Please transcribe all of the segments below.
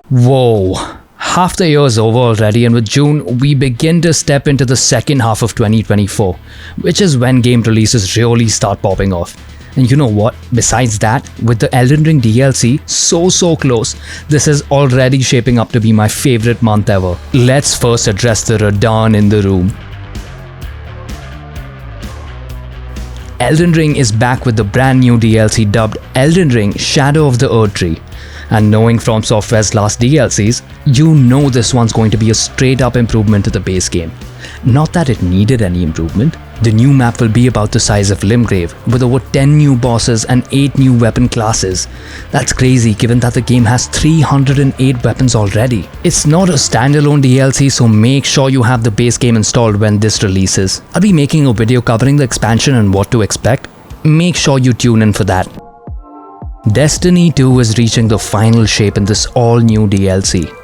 Whoa, half the year is over already, and with June, we begin to step into the second half of 2024, which is when game releases really start popping off. And you know what? Besides that, with the Elden Ring DLC so close, this is already shaping up to be my favorite month ever. Let's first address the Radahn in the room. Elden Ring is back with the brand new DLC dubbed Elden Ring Shadow of the Erdtree. And knowing from Software's last DLCs, you know this one's going to be a straight up improvement to the base game. Not that it needed any improvement. The new map will be about the size of Limgrave, with over 10 new bosses and 8 new weapon classes. That's crazy given that the game has 308 weapons already. It's not a standalone DLC, so make sure you have the base game installed when this releases. I'll be making a video covering the expansion and what to expect. Make sure you tune in for that. Destiny 2 is reaching the final shape in this all-new DLC.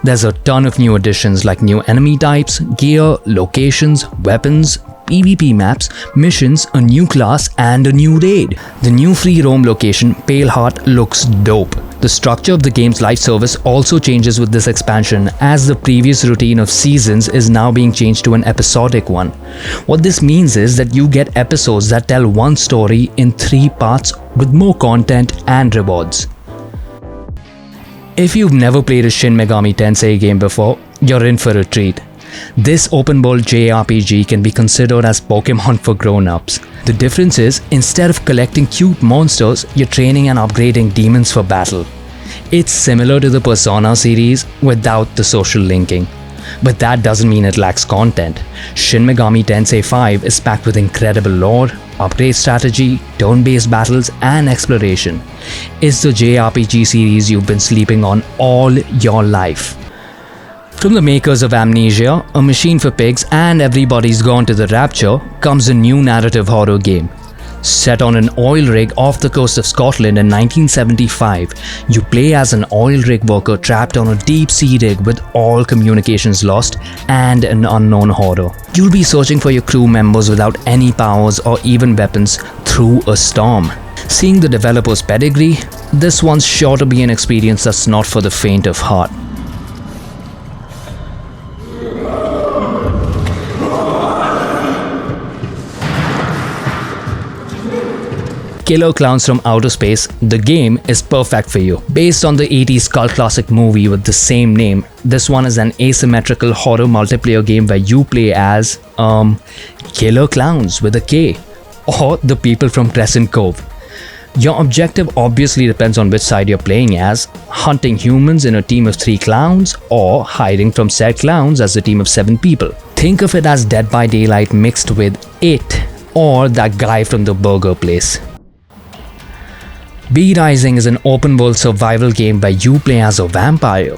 There's a ton of new additions like new enemy types, gear, locations, weapons, PvP maps, missions, a new class, and a new raid. The new free roam location, Pale Heart, looks dope. The structure of the game's live service also changes with this expansion, as the previous routine of seasons is now being changed to an episodic one. What this means is that you get episodes that tell one story in 3 parts with more content and rewards. If you've never played a Shin Megami Tensei game before, you're in for a treat. This open-world JRPG can be considered as Pokemon for grown-ups. The difference is, instead of collecting cute monsters, you're training and upgrading demons for battle. It's similar to the Persona series without the social linking. But that doesn't mean it lacks content. Shin Megami Tensei 5 is packed with incredible lore, upgrade strategy, turn-based battles, and exploration. It's the JRPG series you've been sleeping on all your life. From the makers of Amnesia, A Machine for Pigs, and Everybody's Gone to the Rapture comes a new narrative horror game. Set on an oil rig off the coast of Scotland in 1975, you play as an oil rig worker trapped on a deep sea rig with all communications lost and an unknown horror. You'll be searching for your crew members without any powers or even weapons through a storm. Seeing the developer's pedigree, this one's sure to be an experience that's not for the faint of heart. Killer Clowns from Outer Space, the game is perfect for you. Based on the 80s cult classic movie with the same name, this one is an asymmetrical horror multiplayer game where you play as, Killer Clowns with a K, or the people from Crescent Cove. Your objective obviously depends on which side you're playing as, hunting humans in a team of 3 clowns, or hiding from said clowns as a team of 7 people. Think of it as Dead by Daylight mixed with It, or that guy from the burger place. V Rising is an open-world survival game where you play as a vampire.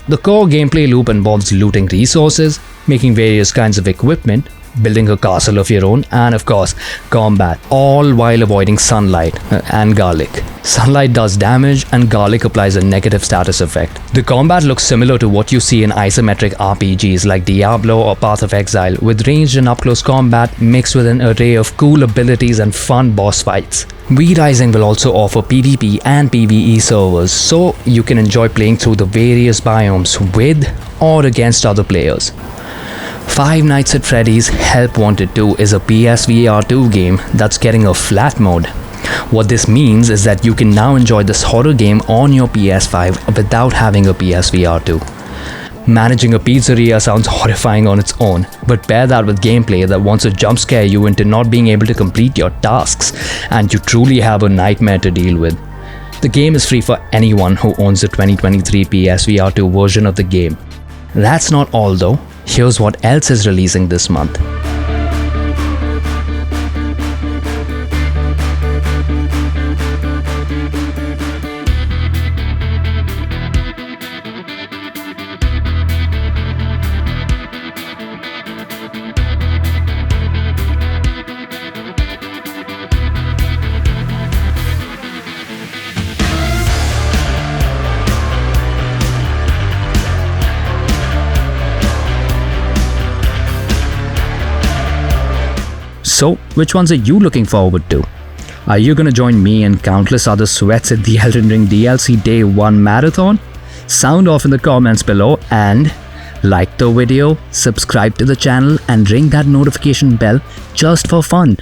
The core gameplay loop involves looting resources, making various kinds of equipment, building a castle of your own, and of course, combat, all while avoiding sunlight and garlic. Sunlight does damage and garlic applies a negative status effect. The combat looks similar to what you see in isometric RPGs like Diablo or Path of Exile, with ranged and up-close combat mixed with an array of cool abilities and fun boss fights. V Rising will also offer PvP and PvE servers, so you can enjoy playing through the various biomes with or against other players. Five Nights at Freddy's Help Wanted 2 is a PSVR 2 game that's getting a flat mode. What this means is that you can now enjoy this horror game on your PS5 without having a PSVR 2. Managing a pizzeria sounds horrifying on its own, but pair that with gameplay that wants to jump scare you into not being able to complete your tasks, and you truly have a nightmare to deal with. The game is free for anyone who owns the 2023 PSVR 2 version of the game. That's not all though. Here's what else is releasing this month. So, which ones are you looking forward to? Are you gonna join me and countless other sweats at the Elden Ring DLC Day 1 marathon? sound off in the comments below, and like the video, subscribe to the channel and ring that notification bell just for fun.